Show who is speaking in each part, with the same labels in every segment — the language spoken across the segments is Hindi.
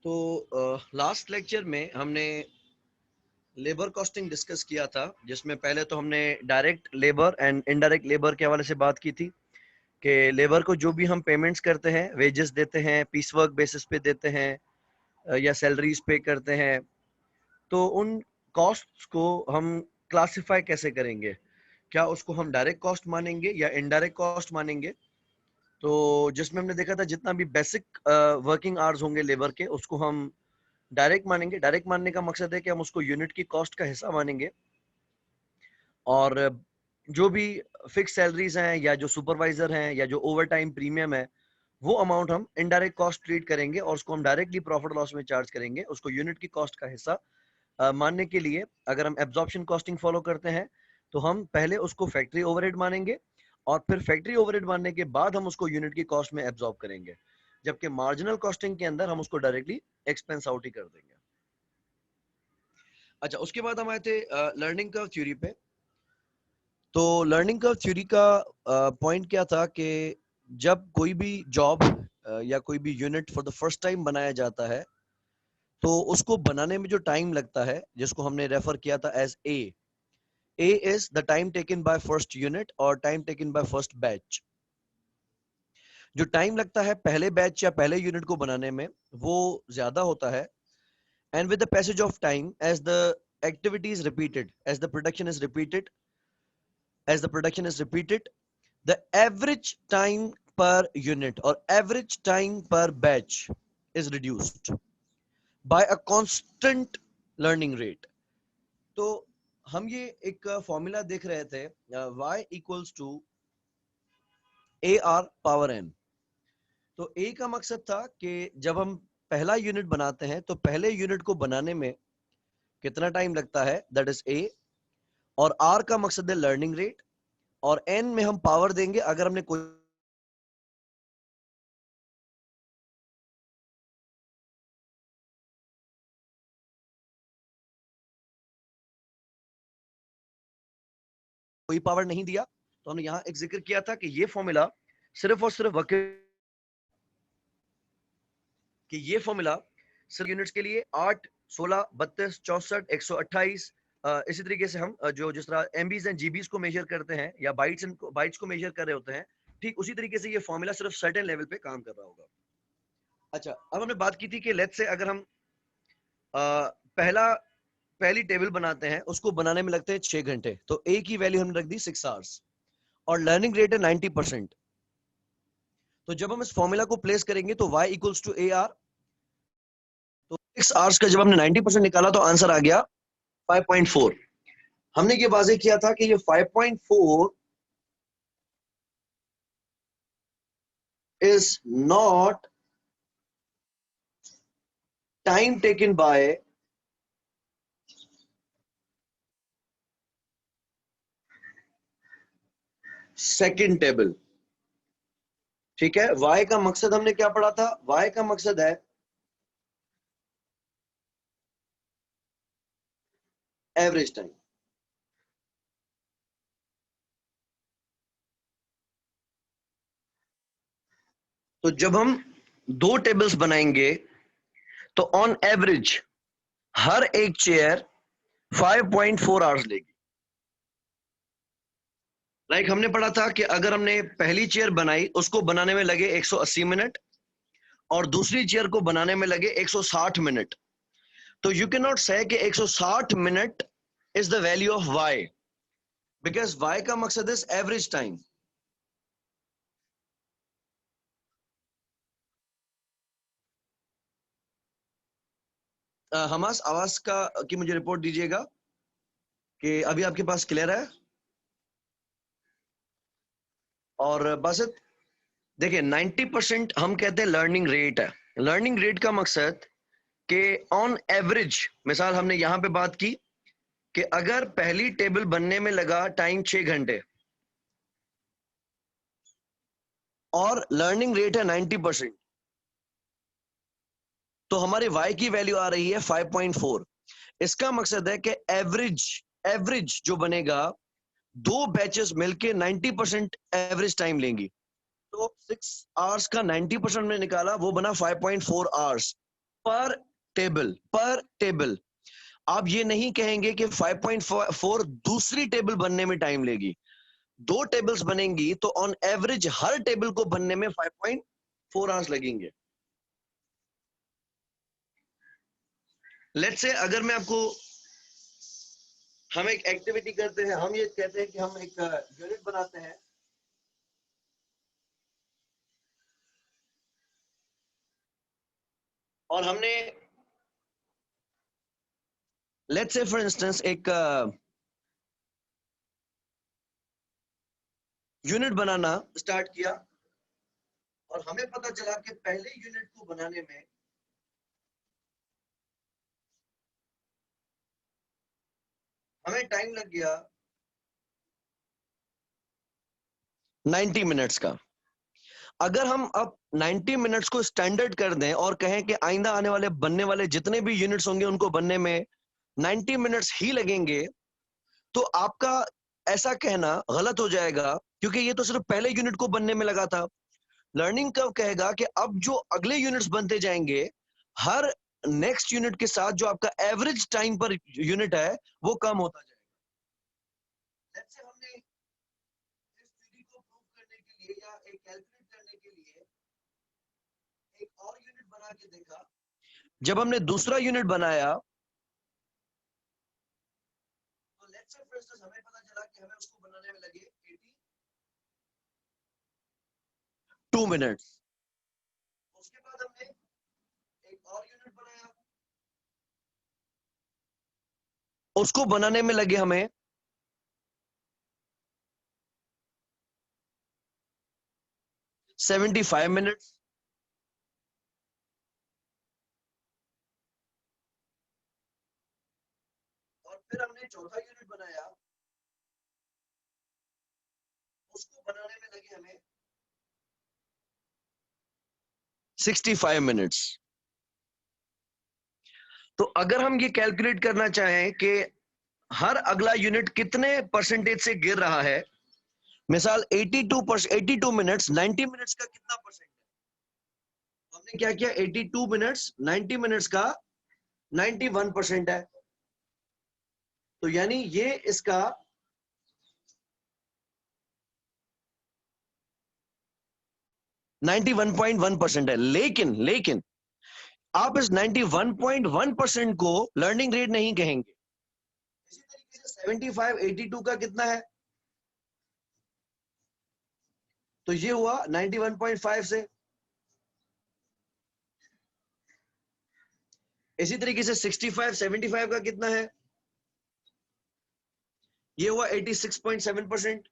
Speaker 1: तो लास्ट लेक्चर में हमने लेबर कॉस्टिंग डिस्कस किया था, जिसमें पहले तो हमने direct labour and indirect labour के हवाले से बात की थी कि लेबर को जो भी हम पेमेंट्स करते हैं, वेजेस देते हैं, पीस वर्क बेसिस पे देते हैं या सैलरीज पे करते हैं, तो उन कॉस्ट्स को हम क्लासिफाई कैसे करेंगे? क्या उसको हम डायरेक्ट कॉस्ट मानेंगे या इनडायरेक्ट कॉस्ट मानेंगे? तो जिसमें हमने देखा था जितना भी बेसिक वर्किंग आवर्स होंगे लेबर के, उसको हम डायरेक्ट मानेंगे। डायरेक्ट मानने का मकसद है कि हम उसको यूनिट की कॉस्ट का हिस्सा मानेंगे, और जो भी फिक्स सैलरीज हैं या जो सुपरवाइजर हैं या जो ओवर टाइम प्रीमियम है, वो अमाउंट हम इनडायरेक्ट कॉस्ट ट्रीट करेंगे और उसको हम डायरेक्टली प्रॉफिट लॉस में चार्ज करेंगे। उसको यूनिट की कॉस्ट का हिस्सा मानने के लिए अगर हम एब्जॉर्प्शन कॉस्टिंग फॉलो करते हैं तो हम पहले उसको फैक्ट्री ओवरहेड मानेंगे और फिर फैक्ट्री ओवरहेड मानने के बाद हम उसको यूनिट की कॉस्ट में एब्जॉर्ब करेंगे, जबकि मार्जिनल कॉस्टिंग के अंदर हम उसको डायरेक्टली एक्सपेंस आउट ही कर देंगे। अच्छा, उसके बाद हम आए थे लर्निंग कर्व थ्योरी पे। तो लर्निंग कर्व थ्योरी का पॉइंट क्या था कि जब कोई भी जॉब या कोई भी unit for the first time बनाया जाता है, तो उसको बनाने में जो टाइम लगता है, जिसको हमने रेफर किया था as a is the time taken by first unit और time taken by first batch. जो टाइम लगता है पहले बैच या पहले यूनिट को बनाने में, वो ज्यादा होता है। And with the passage of time, as the activity is repeated, as the production is repeated, the average time per unit or average time per batch is reduced by a constant learning rate. तो हम ये एक फॉर्मूला देख रहे थे, y equals to AR power n। तो A का मकसद था कि जब हम पहला यूनिट बनाते हैं तो पहले यूनिट को बनाने में कितना टाइम लगता है, दैट इज A। और R का मकसद है लर्निंग रेट, और N में हम पावर देंगे अगर हमने कोई पावर नहीं दिया। तो हमने यहां एक जिक्र किया था कि ये फॉर्मूला सिर्फ और सिर्फ कि ये फॉर्मूला सिर्फ यूनिट्स के लिए 8, 16, 32, 64, 128, इसी तरीके से हम जो जिस तरह एमबीज एंड जीबीज को मेजर करते हैं या बाइट्स को मेजर कर रहे होते हैं, ठीक उसी तरीके से ये फॉर्मूला सिर्फ सर्टेन लेवल पे काम कर रहा होगा। अच्छा, अब हमने बात की थी कि लेट्स से अगर हम पहली टेबल बनाते हैं, उसको बनाने में लगते हैं 6 घंटे, तो ए की वैल्यू हमने रख दी 6 आवर्स और लर्निंग रेट है 90%। तो जब हम इस फॉर्मूला को प्लेस करेंगे तो y equals to a r. तो 6 आवर्स का जब हमने 90% निकाला तो आंसर आ गया 5.4। हमने ये वाजे किया था कि ये 5.4 is not time taken by second table। ठीक है, y का मकसद हमने क्या पढ़ा था? y का मकसद है एवरेज टाइम। तो जब हम दो टेबल्स बनाएंगे तो ऑन एवरेज हर एक चेयर 5.4 आवर्स लेगी। लाइक हमने पढ़ा था कि अगर हमने पहली चेयर बनाई, उसको बनाने में लगे 180 मिनट और दूसरी चेयर को बनाने में लगे 160 मिनट। तो यू कैन नॉट से कि 160 minute is the value of y, because y का मकसद है एवरेज टाइम। हमास आवाज का की मुझे रिपोर्ट दीजिएगा कि अभी आपके पास क्लियर है। और बस देखिए, 90% हम कहते हैं लर्निंग रेट है। लर्निंग रेट का मकसद कि ऑन एवरेज, मिसाल हमने यहां पे बात की कि अगर पहली टेबल बनने में लगा टाइम 6 घंटे और लर्निंग रेट है 90%, तो हमारे y की वैल्यू आ रही है 5.4। इसका मकसद है कि एवरेज जो बनेगा, दो बैचेस मिलके 90% एवरेज टाइम लेंगी। तो 6 आवर्स का 90% में निकाला, वो बना 5.4 आवर्स। पर टेबल। आप ये नहीं कहेंगे कि 5.4 दूसरी टेबल बनने में टाइम लेगी। 2 टेबल्स बनेंगी तो ऑन एवरेज हर टेबल को बनने में 5.4 आवर्स लगेंगे। लेट्स से अगर मैं आपको, हम एक एक्टिविटी करते हैं, हम ये कहते हैं कि हम एक यूनिट बनाते हैं और हमने लेट्स से फॉर इंस्टेंस एक यूनिट बनाना स्टार्ट किया और हमें पता चला कि पहले यूनिट को बनाने में हमें टाइम लग गया 90 मिनट्स का। अगर हम अब 90 मिनट्स को स्टैंडर्ड कर दें और कहें कि आइंदा आने वाले बनने वाले जितने भी यूनिट्स होंगे उनको बनने में 90 मिनट्स ही लगेंगे, तो आपका ऐसा कहना गलत हो जाएगा, क्योंकि ये तो सिर्फ पहले यूनिट को बनने में लगा था। लर्निंग कर्व कहेगा कि अब जो अगले यूनिट्स बनते जाएंगे, हर नेक्स्ट यूनिट के साथ जो आपका एवरेज टाइम पर यूनिट है वो कम होता जाएगा। Let's say हमने इस थ्योरी को प्रूव करने के लिए या एक कैलकुलेट करने के लिए एक और यूनिट बना के देखा। जब हमने दूसरा यूनिट बनाया तो लेट्स से फॉर इंस्टेंस हमें पता चला कि हमें उसको बनाने में लगे 82 मिनट्स। उसके बाद हमने एक और यूनिट बनाया, उसको बनाने में लगे हमें 75 मिनट्स। और फिर हमने चौथा यूनिट बनाया, उसको बनाने में लगे हमें 65 मिनट्स। तो अगर हम ये कैलकुलेट करना चाहें कि हर अगला यूनिट कितने परसेंटेज से गिर रहा है, मिसाल 82 मिनट्स 90 मिनट्स का कितना परसेंट है, हमने क्या किया 82 मिनट्स 90 मिनट्स का 91% है। तो यानी ये इसका 91.1% है। लेकिन लेकिन आप इस 91.1% को लर्निंग रेट नहीं कहेंगे। इसी तरीके से 75 82 का कितना है, तो ये हुआ 91.5 से। इसी तरीके से 65 75 का कितना है, ये हुआ 86.7%।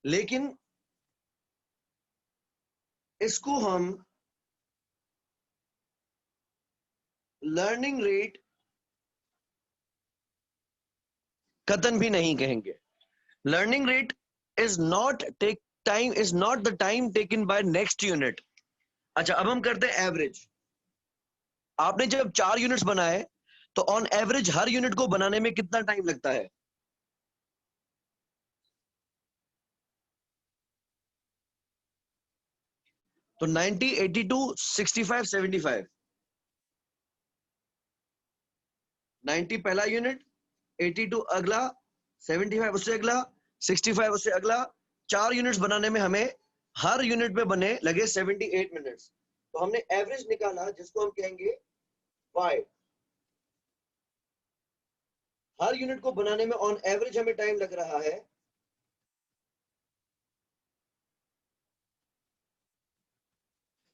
Speaker 1: लेकिन इसको हम लर्निंग रेट कतन भी नहीं कहेंगे। Learning rate is not the time taken bye next unit. अच्छा, अब हम करते हैं एवरेज। आपने जब 4 यूनिट्स बनाए तो ऑन एवरेज हर यूनिट को बनाने में कितना टाइम लगता है, तो 90 82 65 75। 90 पहला यूनिट, 82 अगला, 75 उससे अगला, 65 उससे अगला। 4 यूनिट्स बनाने में हमें हर यूनिट में बने लगे 78 मिनट्स। तो हमने एवरेज निकाला जिसको हम कहेंगे y। हर यूनिट को बनाने में ऑन एवरेज हमें टाइम लग रहा है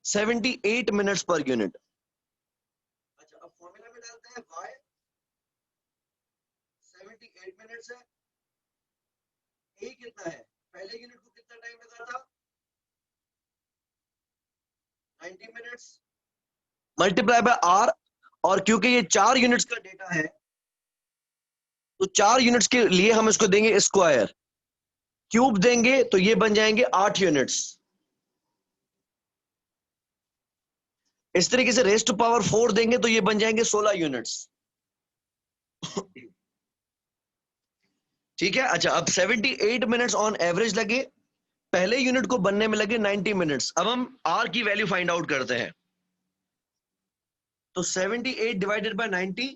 Speaker 1: 78 मिनट्स पर यूनिट। अच्छा, अब फॉर्मूला में डालते हैं y 78 मिनट्स है, a कितना है, पहले यूनिट को कितना टाइम लगा था 90 मिनट्स, मल्टीप्लाई बाय r। और क्योंकि ये 4 यूनिट्स का डेटा है तो 4 यूनिट्स के लिए हम इसको देंगे स्क्वायर, क्यूब देंगे तो ये बन जाएंगे 8 यूनिट्स। इस तरीके से रेस्ट टू पावर 4 देंगे तो ये बन जाएंगे 16 यूनिट्स। ठीक है। अच्छा, अब 78 मिनट्स ऑन एवरेज लगे, पहले यूनिट को बनने में लगे 90 मिनट्स। अब हम आर की वैल्यू फाइंड आउट करते हैं। तो 78 डिवाइडेड बाय 90,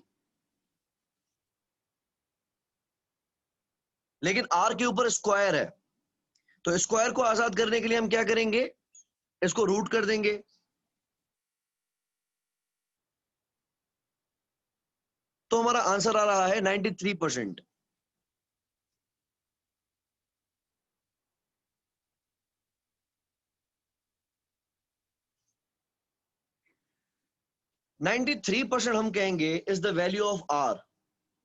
Speaker 1: लेकिन आर के ऊपर स्क्वायर है, तो स्क्वायर को आजाद करने के लिए हम क्या करेंगे, इसको रूट कर देंगे। तो हमारा आंसर आ रहा है 93%। 93% हम कहेंगे is the value of r.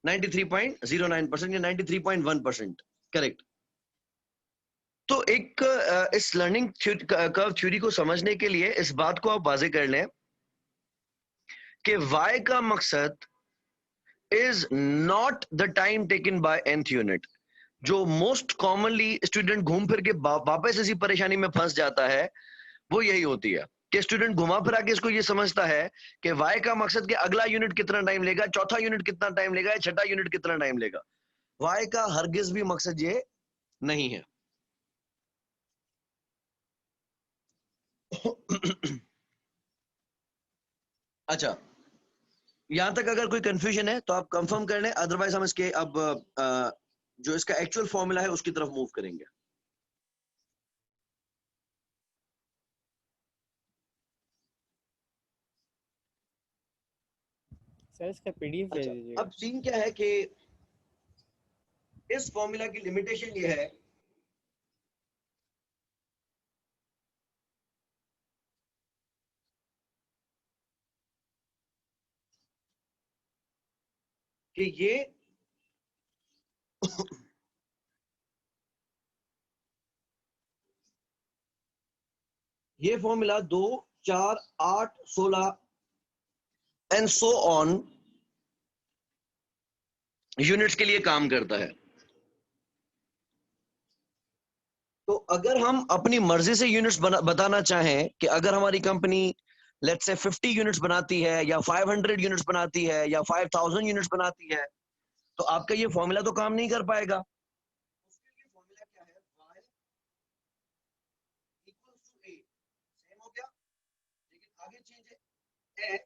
Speaker 1: 93.09% या 93.1%, करेक्ट। तो एक इस लर्निंग कर्व थ्योरी को समझने के लिए इस बात को आप वाजे कर लें कि y का मकसद is not the time taken bye nth unit. जो मोस्ट कॉमनली स्टूडेंट घूम फिर के वापस इसी परेशानी में फंस जाता है, वो यही होती है कि स्टूडेंट घुमा फिरा के इसको ये समझता है कि y का मकसद कि अगला यूनिट कितना टाइम लेगा, चौथा यूनिट कितना टाइम लेगा, या छठा यूनिट कितना टाइम लेगा। y का हरगिज भी मकसद ये नहीं है। अच्छा, यहां तक अगर कोई कंफ्यूजन है तो आप कंफर्म कर लें, अदरवाइज हम इसके अब जो इसका एक्चुअल फॉर्मूला है उसकी तरफ मूव करेंगे।
Speaker 2: सर इसका पीडीएफ भेज
Speaker 1: अच्छा,
Speaker 2: दीजिएगा।
Speaker 1: अब सीन क्या है कि इस फॉर्मूला की लिमिटेशन ये है कि ये formula 2, 4, 8, 16 and so on units के लिए काम करता है। तो अगर हम अपनी मर्जी से यूनिट्स बताना चाहें कि अगर हमारी कंपनी लेट्स से 50 यूनिट्स बनाती है या 500 यूनिट्स बनाती है या 5000 यूनिट्स बनाती है, तो आपका ये फॉर्मूला तो काम नहीं कर पाएगा। उसके लिए फॉर्मूला क्या है, y equals to a, same हो गया, लेकिन आगे चेंज है x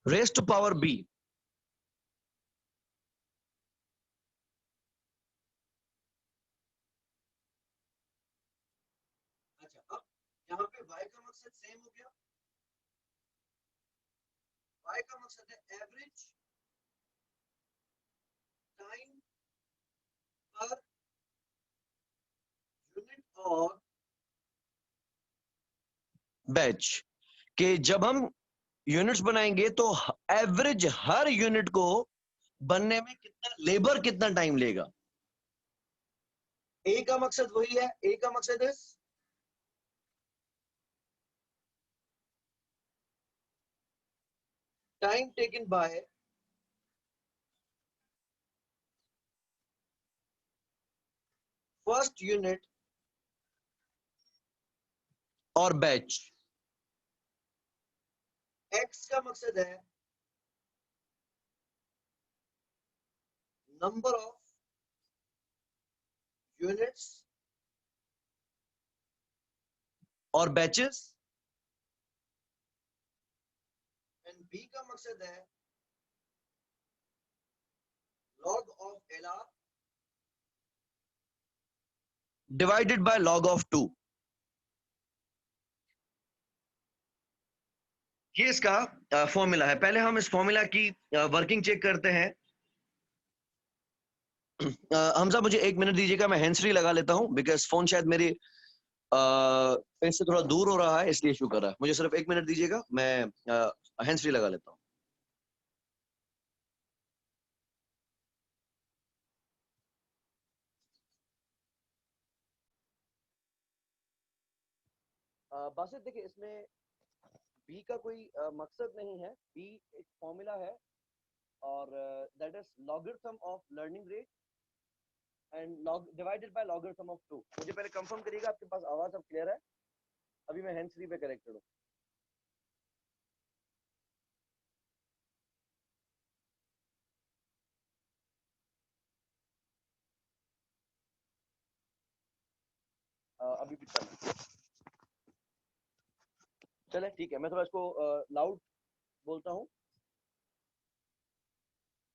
Speaker 1: rest to power b। अच्छा, अब यहाँ पे y का मकसद सेम हो गया। y का मकसद है एवरेज टाइम पर यूनिट और बैच। कि जब हम यूनिट्स बनाएंगे तो एवरेज हर यूनिट को बनने में कितना लेबर, कितना टाइम लेगा। ए का मकसद वही है, ए का मकसद है time taken by first unit और बैच। एक्स का मकसद है नंबर ऑफ यूनिट्स और बैचेस, एंड बी का मकसद है log of L R divided by log of 2। ये इसका फॉर्मूला है। पहले हम इस फॉर्मूला की वर्किंग चेक करते हैं। हमजा मुझे 1 मिनट दीजिएगा, मैं हैंड फ्री लगा लेता हूं, बिकॉज फोन शायद मेरे फेस से थोड़ा दूर हो रहा है, इसलिए इशू कर रहा है। मुझे सिर्फ 1 मिनट दीजिएगा, मैं हैंड फ्री लगा लेता हूं। बासित देखिए, इसमें बी का कोई मकसद नहीं है। बी एक फॉर्मूला है, और that is logarithm of learning rate and log divided by logarithm of 2। मुझे पहले कंफर्म करिएगा आपके पास आवाज अब क्लियर है। अभी मैं हैंड फ्री पे कनेक्टेड हूँ। अभी भी चल चले, ठीक है। मैं थोड़ा इसको लाउड बोलता हूँ,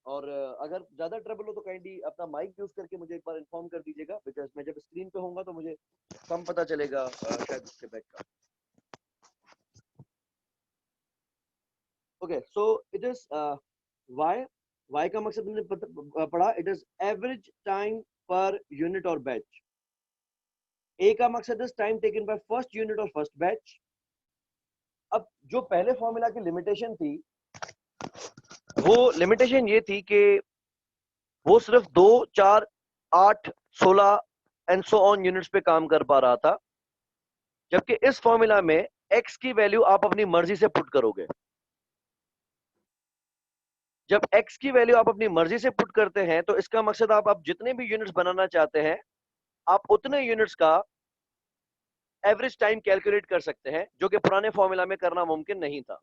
Speaker 1: और अगर ज्यादा ट्रबल हो तो काइंडली अपना माइक यूज करके मुझे एक बार इन्फॉर्म कर दीजिएगा, बिकॉज मैं जब स्क्रीन पे होऊंगा तो मुझे कम पता चलेगा शायद उसके बैक का। Okay, so it is y. Y का मकसद हमने पढ़ा, it is average time per unit और बैच। ए का मकसद is time taken by first unit और फर्स्ट बैच। अब जो पहले फॉर्मूला की लिमिटेशन थी, वो लिमिटेशन ये थी कि वो सिर्फ 2, 4, 8, 16 एंड सो ऑन यूनिट्स पे काम कर पा रहा था, जबकि इस फॉर्मूला में x की वैल्यू आप अपनी मर्जी से पुट करोगे। जब x की वैल्यू आप अपनी मर्जी से पुट करते हैं तो इसका मकसद आप जितने भी यूनिट्स बनाना चाहते हैं, आप उतने यूनिट्स का एवरेज टाइम कैलकुलेट कर सकते हैं, जो कि पुराने फॉर्मूला में करना मुमकिन नहीं था।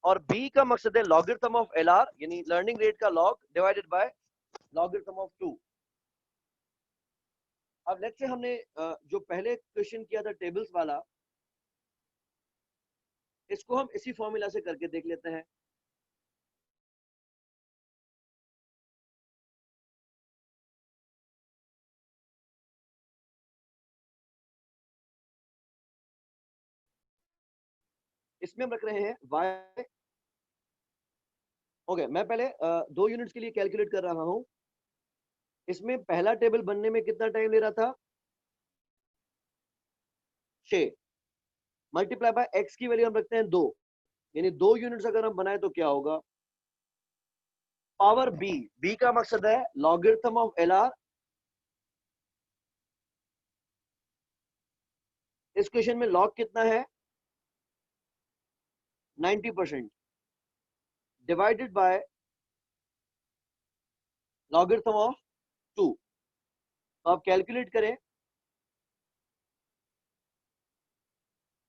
Speaker 1: और b का मकसद है लॉगरिथम ऑफ LR, यानी लर्निंग रेट का log divided by logarithm of 2। अब लेट्स से हमने जो पहले क्वेश्चन किया था टेबल्स वाला, इसको हम इसी फॉर्मूला से करके देख लेते हैं। इसमें हम रख रहे हैं y। ओके, मैं पहले 2 यूनिट्स के लिए कैलकुलेट कर रहा हूं। इसमें पहला टेबल बनने में कितना टाइम ले रहा था? 6 मल्टीप्लाई बाय x की वैल्यू हम रखते हैं 2, यानी 2 यूनिट्स अगर हम बनाए तो क्या होगा? पावर b का मकसद है लॉगरिथम ऑफ LR। इस क्वेश्चन में लॉग कितना है? 90% डिवाइडेड बाय लॉगरिथम ऑफ 2। तो आप कैलकुलेट करें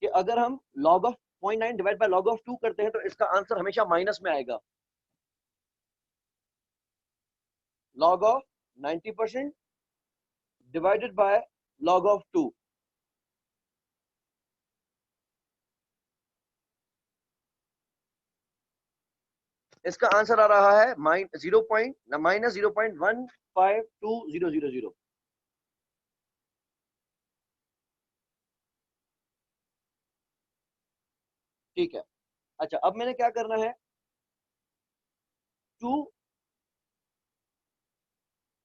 Speaker 1: कि अगर हम log of 0.9 divide by log of 2 करते हैं तो इसका आंसर हमेशा माइनस में आएगा। Log of 90% divided by log of 2, इसका आंसर आ रहा है माइनस 0.152000। ठीक है। अच्छा, अब मैंने क्या करना है? 2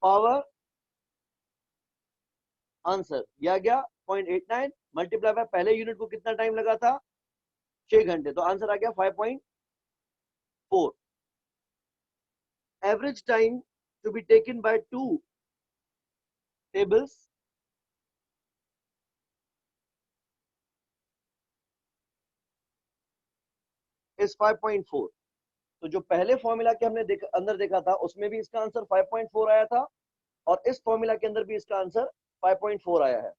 Speaker 1: पावर आंसर यह गया 0.89 मल्टीप्लाई बाय पहले यूनिट को कितना टाइम लगा था? 6 घंटे, तो आंसर आ गया 5.4। Average time to be taken by 2 tables is 5.4। तो जो पहले फॉर्मूला के हमने अंदर देखा था उसमें भी इसका आंसर 5.4 आया था, और इस फॉर्मूला के अंदर भी इसका आंसर 5.4 आया है।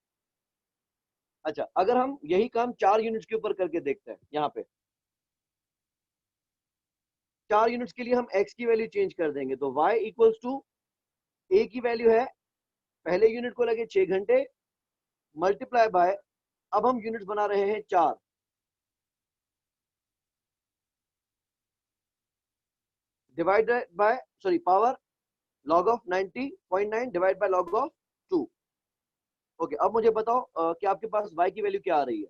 Speaker 1: अच्छा, अगर हम यही काम 4 यूनिट्स के ऊपर करके देखते हैं, यहाँ पे 4 यूनिट्स के लिए हम x की वैल्यू चेंज कर देंगे, तो y इक्वल्स टू a की वैल्यू है पहले यूनिट को लगे 6 घंटे मल्टीप्लाई बाय, अब हम यूनिट्स बना रहे हैं 4, divided by sorry power log of 90.9 divide by log of 2। Okay, अब मुझे बताओ कि आपके पास y की वैल्यू क्या आ रही है?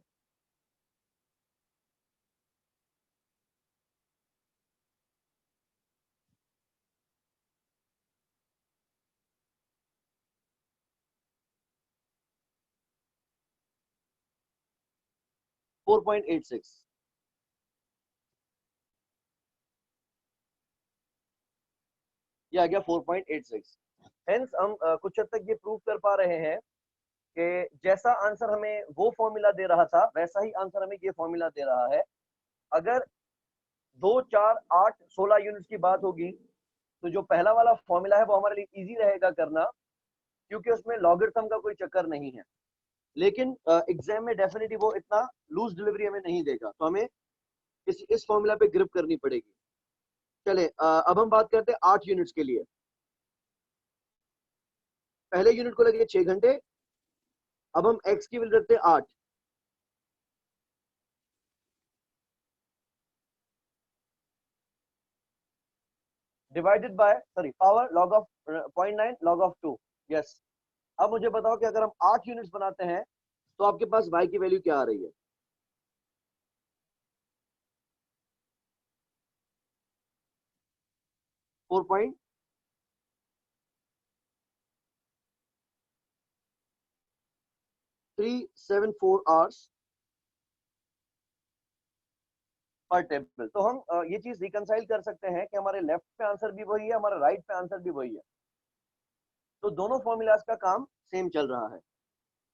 Speaker 1: Four point eight six. ये आ गया 4.86। हेंस हम कुछ हद तक ये प्रूव कर पा रहे हैं कि जैसा आंसर हमें वो फॉर्मूला दे रहा था वैसा ही आंसर हमें ये फॉर्मूला दे रहा है। अगर 2, 4, 8, 16 यूनिट्स की बात होगी तो जो पहला वाला फॉर्मूला है वो हमारे लिए इजी रहेगा करना, क्योंकि उसमें लॉगरिथम का कोई चक्कर नहीं है। लेकिन एग्जाम में डेफिनेटली वो इतना लूज डिलीवरी हमें नहीं देगा, तो हमें इस फॉर्मूला पे ग्रिप करनी पड़ेगी। चले, अब हम बात करते हैं 8 यूनिट्स के लिए। पहले यूनिट को लगे 6 घंटे, अब हम x की वैल्यू रखते हैं 8, divided by power log of 0.9 log of 2। Yes, अब मुझे बताओ कि अगर हम 8 यूनिट्स बनाते हैं तो आपके पास y की वैल्यू क्या आ रही है? 4.374 आवर्स पर टेबल। तो हम ये चीज रिकंसाइल कर सकते हैं कि हमारे लेफ्ट पे आंसर भी वही है, हमारा राइट पे आंसर भी वही है, तो दोनों फॉर्मूलाज का काम सेम चल रहा है।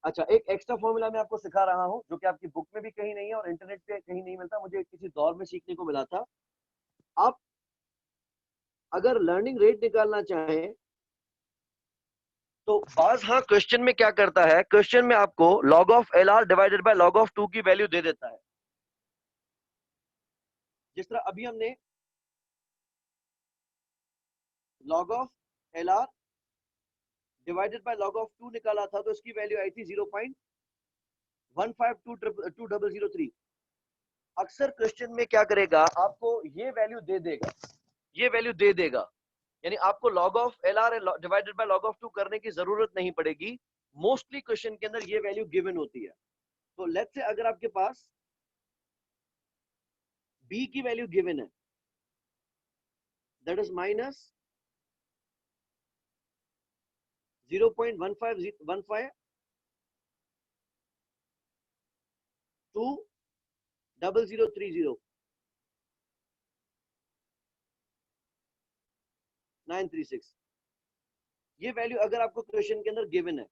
Speaker 1: अच्छा, एक एक्स्ट्रा फॉर्मूला मैं आपको सिखा रहा हूं जो कि आपकी बुक में भी कहीं नहीं है और इंटरनेट पे कहीं नहीं मिलता, मुझे किसी दौर में सीखने को मिला था। आप अगर लर्निंग रेट निकालना चाहें तो बाज हाँ क्वेश्चन में क्या करता है, क्वेश्चन में आपको log of LR divided by log of 2 की वैल्यू दे देता है। जिस तरह अभी हमने log of LR divided by log of 2 निकाला था तो इसकी वैल्यू आई थी 0.152203। अक्सर क्वेश्चन में क्या करेगा, आपको ये वैल्यू दे देगा, ये वैल्यू दे देगा, यानी आपको log of LR divided by log of 2 करने की जरूरत नहीं पड़ेगी। मोस्टली क्वेश्चन के अंदर ये वैल्यू गिवन होती है। तो लेट्स से अगर आपके पास b की वैल्यू गिवन है, दैट इज माइनस 0.1515 टू 0030 936, ये वैल्यू अगर आपको क्वेश्चन के अंदर गिवन है,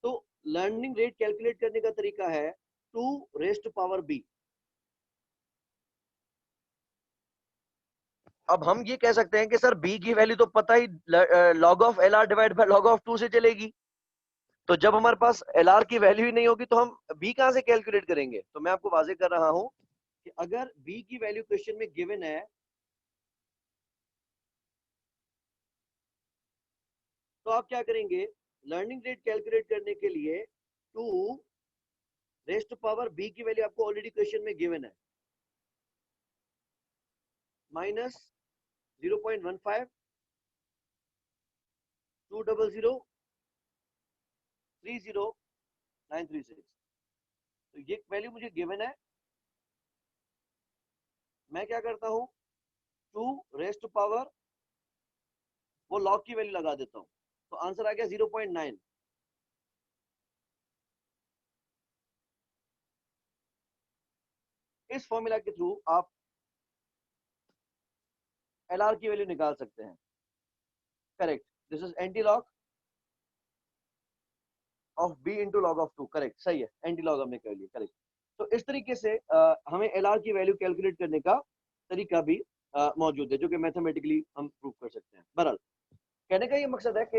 Speaker 1: तो लर्निंग रेट कैलकुलेट करने का तरीका है 2 रेज़ टू पावर b। अब हम ये कह सकते हैं कि सर b की वैल्यू तो पता ही log of LR divide by log of 2 से चलेगी, तो जब हमारे पास LR की वैल्यू ही नहीं होगी तो हम b कहां से कैलकुलेट करेंगे? तो मैं आपको वाजे कर रहा हूं कि अगर b की वैल्यू क्वेश्चन में गिवन है तो आप क्या करेंगे, लर्निंग रेट कैलकुलेट करने के लिए 2 रेज़ टू पावर b की वैल्यू आपको ऑलरेडी क्वेश्चन में गिवन है, माइनस 0.15 20030 936। तो ये वैल्यू मुझे गिवन है, मैं क्या करता हूं 2 रेज़ टू पावर वो लॉग की वैल्यू लगा देता हूं, तो आंसर आ गया 0.9। इस फॉर्मूला के थ्रू आप LR की वैल्यू निकाल सकते हैं। Correct, this is anti log of b into log of 2। Correct, सही है, एंटी लॉग हमने कर लिया। करेक्ट, तो इस तरीके से हमें LR की वैल्यू कैलकुलेट करने का तरीका भी मौजूद है जो कि मैथमेटिकली हम प्रूव कर सकते हैं। बहरहाल कहने का ये मकसद है कि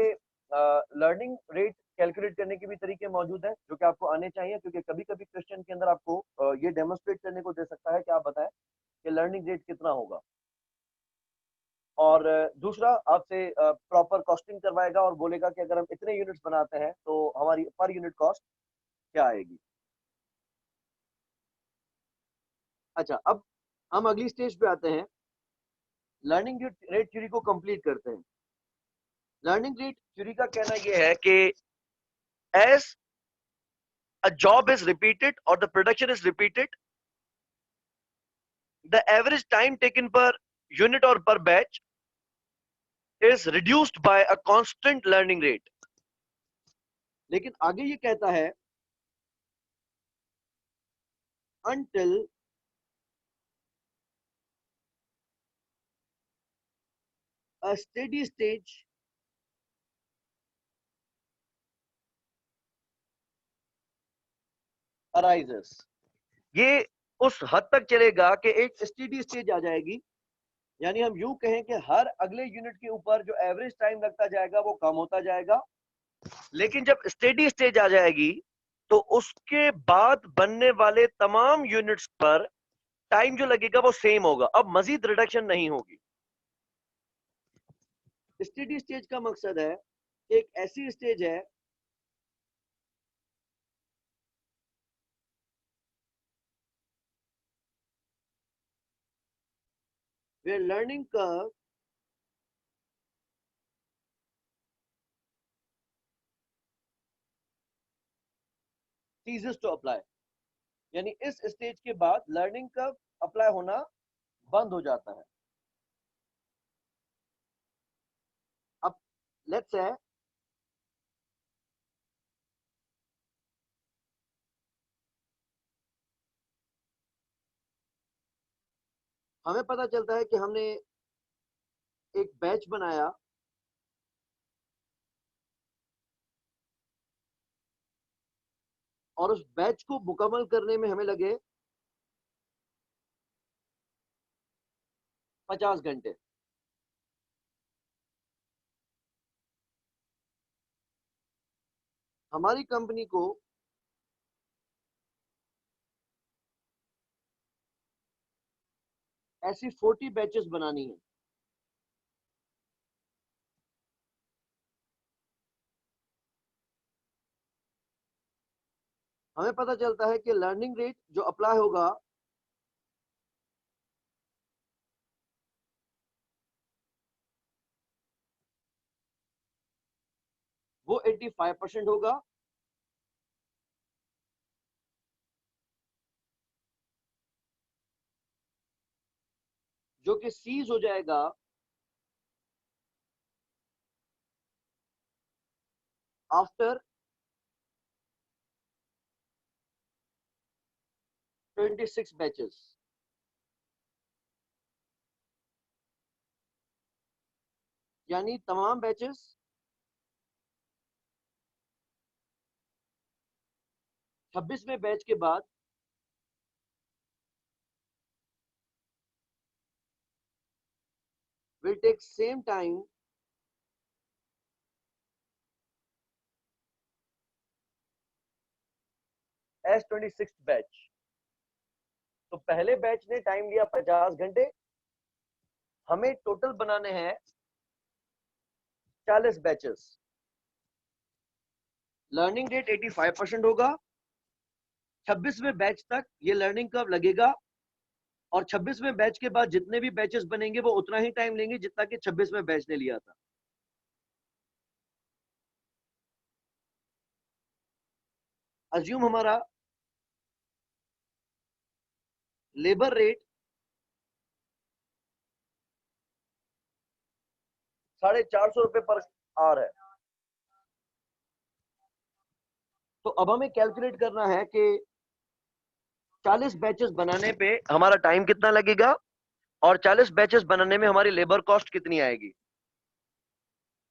Speaker 1: लर्निंग रेट कैलकुलेट करने के भी तरीके मौजूद हैं जो कि आपको आने चाहिए, क्योंकि कभी कभी क्वेश्चन के अंदर आपको ये डेमोन्स्ट्रेट करने को दे सकता है कि आप बताएं कि लर्निंग रेट कितना होगा, और दूसरा आपसे प्रॉपर कॉस्टिंग करवाएगा और बोलेगा कि अगर हम इतने यूनिट्स बनाते हैं तो हमारी पर यूनिट कॉस्ट क्या आएगी। अच्छा, अब हम अगली स्टेज पे आते हैं, लर्निंग रेट थ्योरी को कंप्लीट करते हैं। लर्निंग रेट थ्योरी का कहना यह है कि as a job is repeated or the production is repeated, the average time taken per unit or per batch is reduced by a constant learning rate। लेकिन आगे ये कहता है until a steady stage arises। ये उस हद तक चलेगा कि एक स्टेडी स्टेज आ जाएगी, यानी हम यूं कहें कि हर अगले यूनिट के ऊपर जो एवरेज टाइम लगता जाएगा वो कम होता जाएगा, लेकिन जब स्टेडी स्टेज आ जाएगी तो उसके बाद बनने वाले तमाम यूनिट्स पर टाइम जो लगेगा वो सेम होगा, अब मजीद रिडक्शन नहीं होगी। स्टेडी स्टेज का मकसद है एक ऐसी स्टेज है where learning curve ceases to apply, यानी इस स्टेज के बाद लर्निंग कर्व अप्लाई होना बंद हो जाता है। अब लेट्स से हमें पता चलता है कि हमने एक बैच बनाया और उस बैच को मुकम्मल करने में हमें लगे 50 घंटे। हमारी कंपनी को ऐसी 40 बैचेस बनानी है। हमें पता चलता है कि लर्निंग रेट जो अप्लाई होगा वो 85% होगा, जो कि सीज हो जाएगा आफ्टर 26 बैचेस। यानी तमाम बैचेस 26वें बैच के बाद will take same time as 26th batch. तो पहले बैच ने टाइम लिया 50 घंटे, हमें टोटल बनाने हैं 40 बैचेस। लर्निंग रेट 85% होगा, 26वें बैच तक ये लर्निंग कर्व लगेगा और 26वें बैच के बाद जितने भी बैचेस बनेंगे वो उतना ही टाइम लेंगे जितना कि 26वें बैच ने लिया था। अज्यूम हमारा लेबर रेट 450 रुपए पर आवर है। तो अब हमें कैलकुलेट करना है कि 40 बैचेस बनाने पे हमारा टाइम कितना लगेगा और 40 बैचेस बनाने में हमारी लेबर कॉस्ट कितनी आएगी।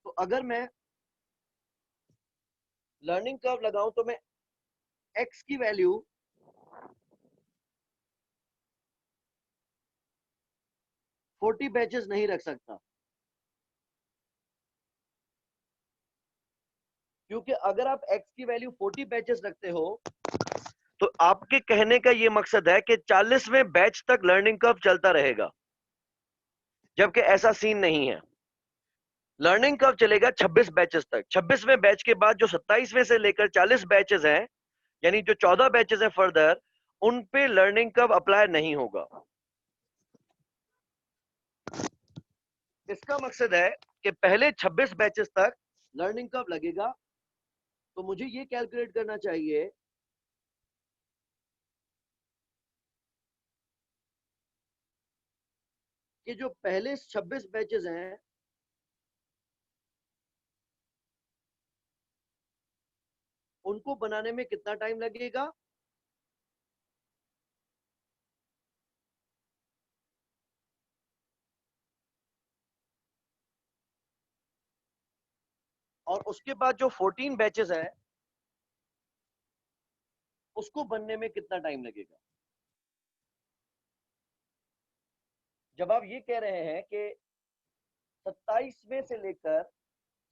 Speaker 1: तो अगर मैं लर्निंग कर्व लगाऊं तो मैं x की वैल्यू 40 बैचेस नहीं रख सकता, क्योंकि अगर आप x की वैल्यू 40 बैचेस रखते हो तो आपके कहने का यह मकसद है कि 40वें बैच तक लर्निंग कर्व चलता रहेगा, जबकि ऐसा सीन नहीं है। लर्निंग कर्व चलेगा 26 बैचेस तक। 26वें बैच के बाद जो 27वें से लेकर 40 बैचेस हैं, यानी जो 14 बैचेस हैं फर्दर, उन पे लर्निंग कर्व अप्लाई नहीं होगा। इसका मकसद है कि पहले 26 बैचेस तक लर्निंग कर्व लगेगा। तो मुझे ये कैलकुलेट करना चाहिए कि जो पहले 26 बैचेस हैं उनको बनाने में कितना टाइम लगेगा और उसके बाद जो 14 बैचेस हैं उसको बनने में कितना टाइम लगेगा। जब आप ये कह रहे हैं कि 27वें से लेकर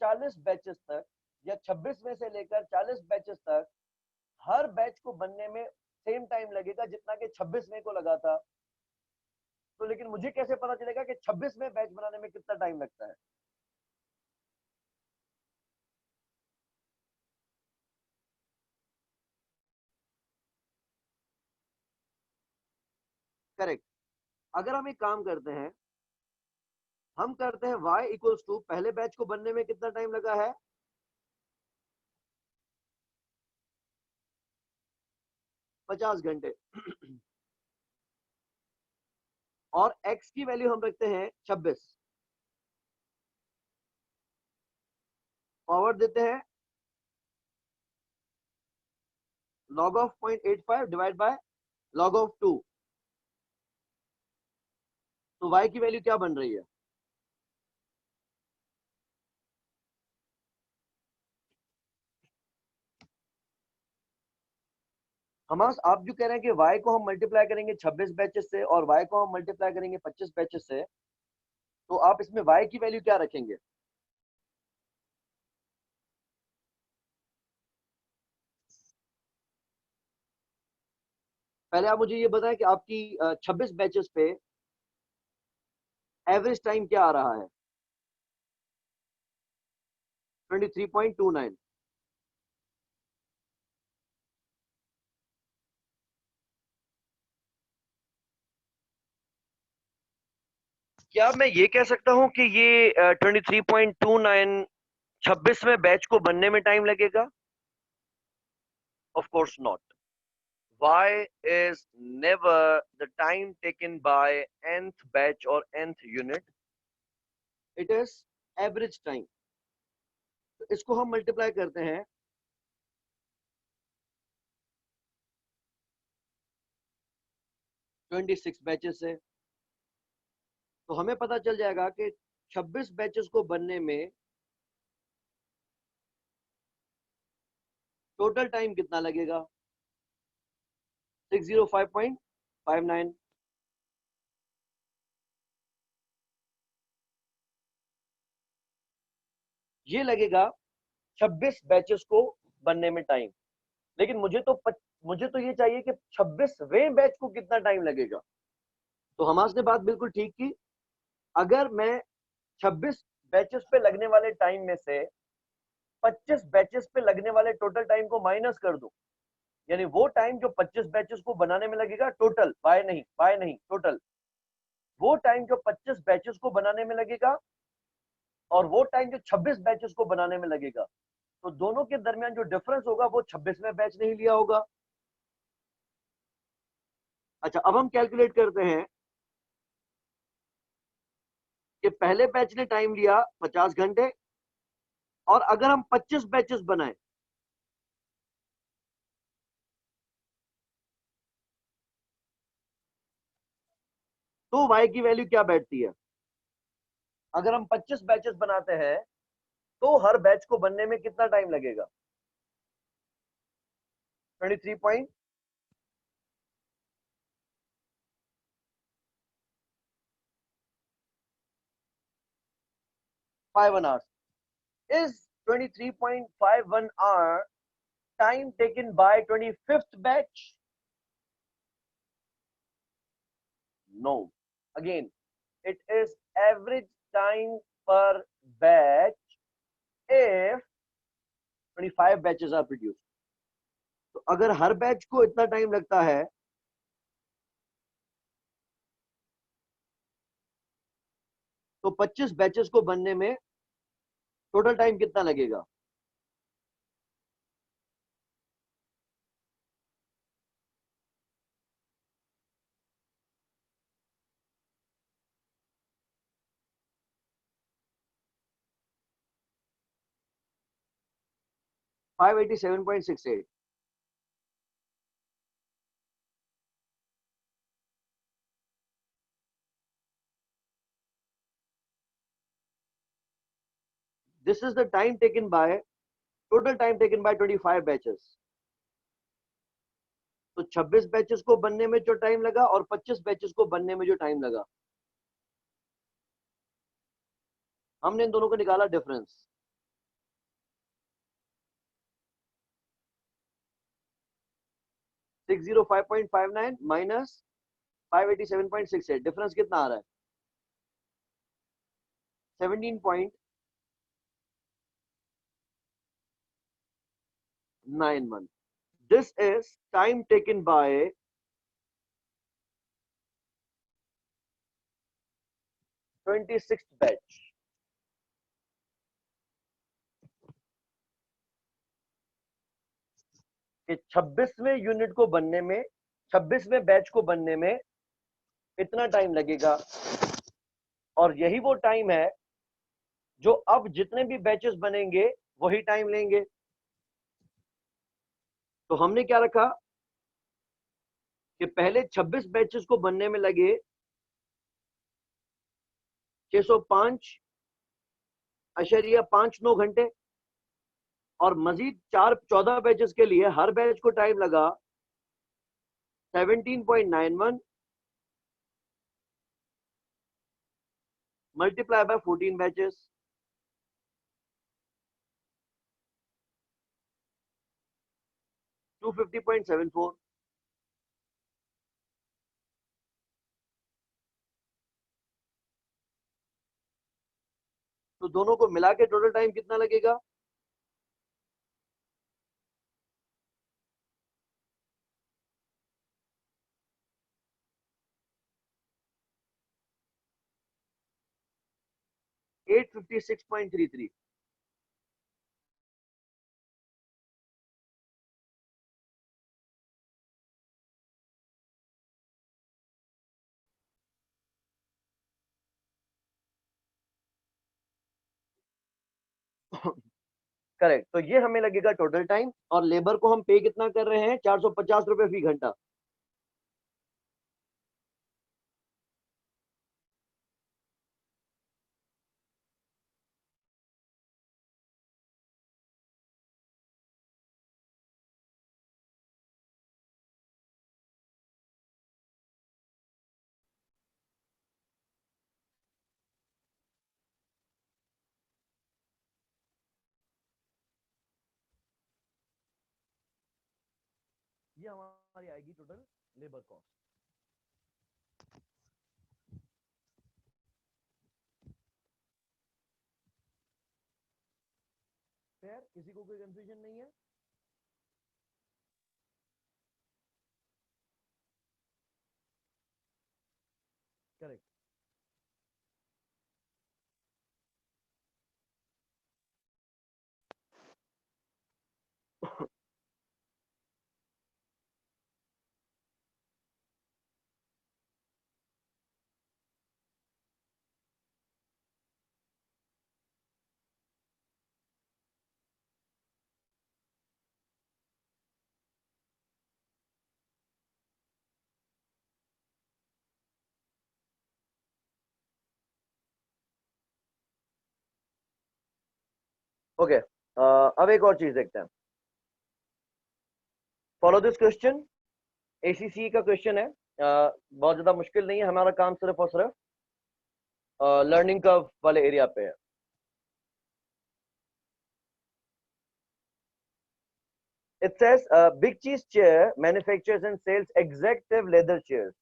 Speaker 1: 40 बैचेस तक या 26वें से लेकर 40 बैचेस तक हर बैच को बनने में सेम टाइम लगेगा जितना कि 26वें को लगा था, लेकिन मुझे कैसे पता चलेगा कि 26वें बैच बनाने में कितना टाइम लगता है? करेक्ट। अगर हम एक काम करते हैं, हम करते हैं y इक्वल्स टू पहले बैच को बनने में कितना टाइम लगा है, 50 घंटे। और x की वैल्यू हम रखते हैं 26। फॉरवर्ड देते हैं, log of 0.85 divide by log of 2। तो y की वैल्यू क्या बन रही है? हमास आप जो कह रहे हैं कि y को हम मल्टीप्लाई करेंगे 26 बैचेस से और y को हम मल्टीप्लाई करेंगे 25 बैचेस से, तो आप इसमें y की वैल्यू क्या रखेंगे? पहले आप मुझे ये बताएं कि आपकी 26 बैचेस पे एवरेज टाइम क्या आ रहा है? 23.29। क्या मैं ये कह सकता हूं कि ये 23.29 26वें बैच को बनने में टाइम लगेगा? Of course not. y is never the time taken by nth batch or nth unit, it is average time। तो इसको हम मल्टीप्लाई करते हैं 26 बैचेस से, तो हमें पता चल जाएगा कि 26 बैचेस को बनने में टोटल टाइम कितना लगेगा? 605.59। ये लगेगा 26 बैचेस को बनने में टाइम। लेकिन मुझे तो ये चाहिए कि 26वें बैच को कितना टाइम लगेगा। तो हमास ने बात बिल्कुल ठीक की। अगर मैं 26 बैचेस पे लगने वाले टाइम में से 25 बैचेस पे लगने वाले टोटल टाइम को माइनस कर दूं, यानी वो टाइम जो 25 बैचेस को बनाने में लगेगा टोटल, बाय नहीं टोटल, वो टाइम जो 25 बैचेस को बनाने में लगेगा और वो टाइम जो 26 बैचेस को बनाने में लगेगा, तो दोनों के दरमियान जो डिफरेंस होगा वो 26वें बैच ने ही लिया होगा। अच्छा, अब हम कैलकुलेट करते हैं कि पहले बैच ने टाइम लिया 50 घंटे, और अगर हम 25 बैचेस बनाए तो y की वैल्यू क्या बैठती है? अगर हम 25 बैचेस बनाते हैं तो हर बैच को बनने में कितना टाइम लगेगा? 23.51 hours। Is 23.51 hour time taken by 25th batch? No. Again, it is average time per batch if 25 batches are produced। तो अगर हर बैच को इतना टाइम लगता है तो 25 बैचेस को बनने में टोटल टाइम कितना लगेगा? $587.68। This is the time taken by total time taken by 25 batches। तो 26 बैचेस को बनने में जो टाइम लगा और 25 बैचेस को बनने में जो टाइम लगा, हमने इन दोनों को निकाला डिफरेंस। 605.59 माइनस 587.6 है, डिफरेंस कितना आ रहा है? 17.91. This is time taken by 26th batch. कि 26वें यूनिट को बनने में, 26वें बैच को बनने में इतना टाइम लगेगा, और यही वो टाइम है जो अब जितने भी बैचेस बनेंगे वही टाइम लेंगे। तो हमने क्या रखा कि पहले 26 बैचेस को बनने में लगे 605.59 घंटे, और मजीद 14 बैचेस के लिए हर बैच को टाइम लगा 17.91 मल्टीप्लाई बाय 14 बैचेस, 250.74। तो दोनों को मिला के टोटल टाइम कितना लगेगा? $856.33। करेक्ट। तो ये हमें लगेगा टोटल टाइम, और लेबर को हम पे कितना कर रहे हैं? 450 रुपए फी घंटा। ये हमारी आएगी टोटल लेबर कॉस्ट। फिर किसी को कोई कंफ्यूजन नहीं है? करेक्ट। ओके, अब एक और चीज देखते हैं। फॉलो दिस क्वेश्चन, एसीसी का क्वेश्चन है, बहुत ज्यादा मुश्किल नहीं है, हमारा काम सिर्फ और सिर्फ लर्निंग कर्व वाले एरिया पे है। It says Big Cheese Chair manufactures and sells executive leather chairs.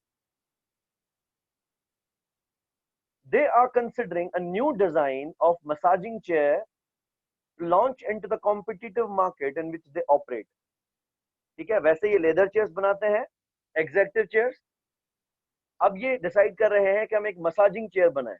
Speaker 1: They are considering a new design of massaging chair to launch into the competitive market in which they operate. ठीक है, वैसे ये लेदर चेयर्स बनाते हैं, एग्जेक्टिव चेयर्स। अब ये डिसाइड कर रहे हैं कि हम एक मसाजिंग चेयर बनाएं।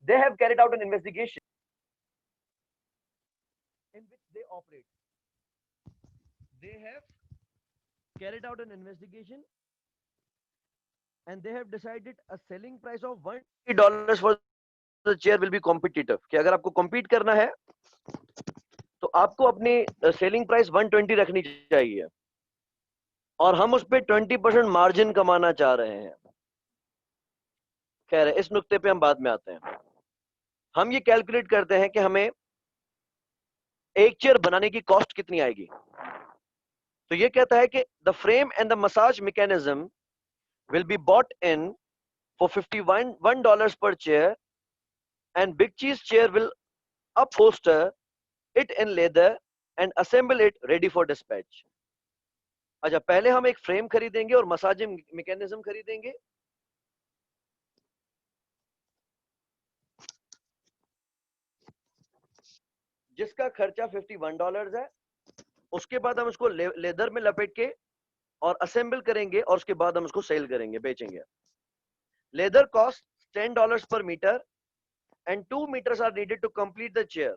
Speaker 1: They have carried out an investigation in which they operate. They have carried out an investigation and they have decided a selling price of $1 for the chair will be competitive. कि अगर आपको compete करना है तो आपको अपनी सेलिंग प्राइस 120 रखनी चाहिए, और हम उस पे 20% मार्जिन कमाना चाह रहे हैं। खैर, इस नुक्ते पे हम बाद में आते हैं। हम ये कैलकुलेट करते हैं कि हमें एक चेयर बनाने की कॉस्ट कितनी आएगी। तो ये कहता है कि the frame and the massage mechanism will be bought in for $51 per chair and Big Cheese chair will upholster it in leather and assemble it ready for dispatch. अच्छा, पहले हम एक फ्रेम खरीदेंगे और मसाजिंग मैकेनिज्म खरीदेंगे, जिसका खर्चा $51 है। उसके बाद हम उसको लेदर में लपेट के और असेंबल करेंगे और उसके बाद हम उसको सेल करेंगे, बेचेंगे। Leather cost $10 per meter and 2 meters are needed to complete the chair.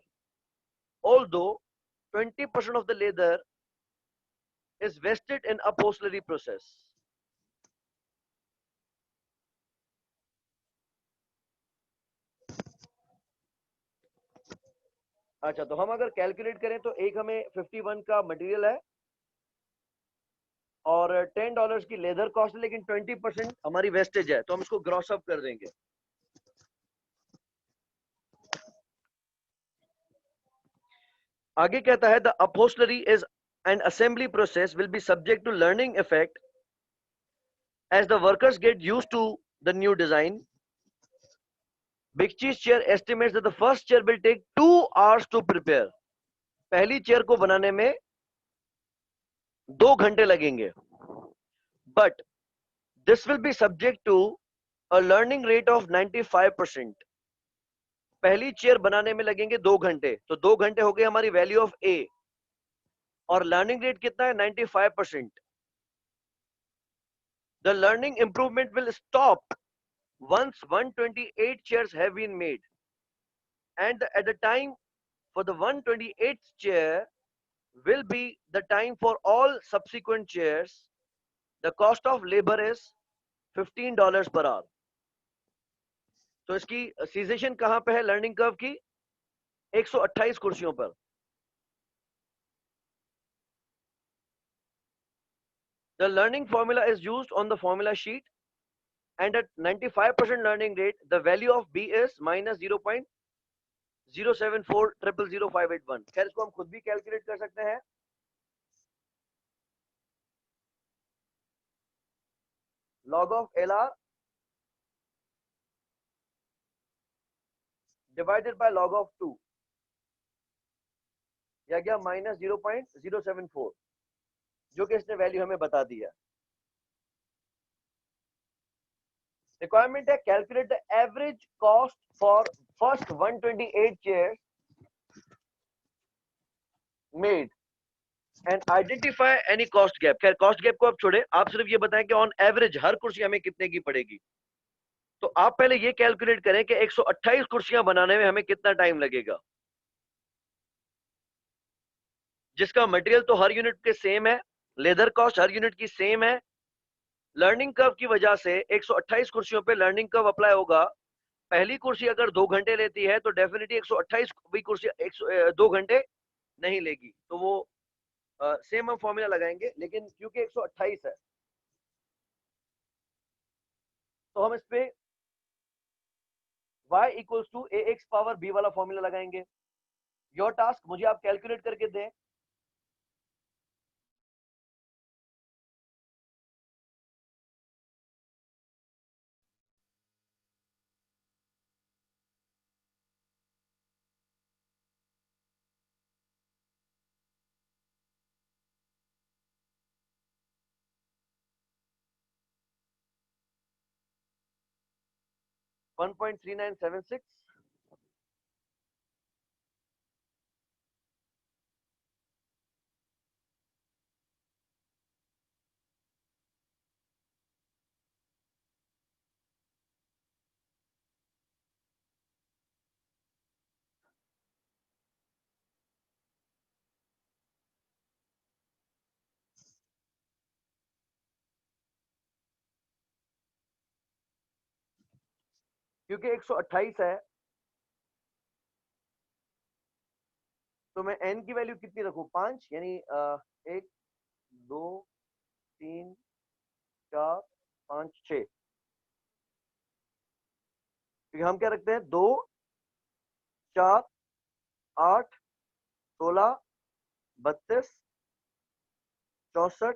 Speaker 1: Although 20% of the leather is vested in upholstery process. अच्छा, तो हम अगर कैलकुलेट करें तो एक हमें 51 का मटेरियल है और $10 की लेदर कॉस्ट है, लेकिन 20% हमारी वेस्टेज है, तो हम इसको ग्रॉस अप कर देंगे। आगे कहता है the upholstery is an assembly process will be subject to learning effect as the workers get used to the new design. Big Cheese chair estimates that the first chair will take 2 hours to prepare. पहली चेयर को बनाने में 2 घंटे लगेंगे, but this will be subject to a learning rate of 95%. पहली चेयर बनाने में लगेंगे 2 घंटे, तो 2 घंटे हो गए हमारी वैल्यू ऑफ ए, और लर्निंग रेट कितना है 95%। The learning improvement will stop once 128 chairs have been made, and at the time for the 128th chair will be the time for all subsequent chairs. The cost of labor is $15 per hour. तो इसकी सीजेशन कहां पे है लर्निंग कर्व की? 128 कुर्सियों पर। The learning formula is used on the formula sheet, and at 95% learning rate, the value of B is minus 0.074000581. खैर इसको हम खुद भी कैलकुलेट कर सकते हैं। Log of LR divided by log of 2, या गया minus 0.074, जो कि इसने वैल्यू हमें बता दी है। रिक्वायरमेंट है calculate the average cost for first 128 chair made and identify any cost gap. खैर कॉस्ट गैप को आप छोड़े, आप सिर्फ ये बताएं कि ऑन एवरेज हर कुर्सी हमें कितने की पड़ेगी। तो आप पहले ये कैलकुलेट करें कि 128 कुर्सियां बनाने में हमें कितना टाइम लगेगा, जिसका मटेरियल तो हर यूनिट के सेम है, लेदर कॉस्ट हर यूनिट की सेम है। लर्निंग कर्व की वजह से 128 कुर्सियों पे लर्निंग कर्व अप्लाई होगा। पहली कुर्सी अगर 2 घंटे लेती है तो डेफिनेटली 128 भी कुर्सी 2 घंटे नहीं लेगी, तो वो सेम हम फॉर्मूला लगाएंगे, लेकिन क्योंकि 128 है तो हम इस पे y equals to ax power b वाला फॉर्मूला लगाएंगे। योर टास्क, मुझे आप कैलकुलेट करके दें। $1.3976। क्योंकि 128 है तो मैं n की वैल्यू कितनी रखूं? 5, यानी 1 2 3 4 5 6। क्योंकि हम क्या रखते हैं 2 4 8 16 32 64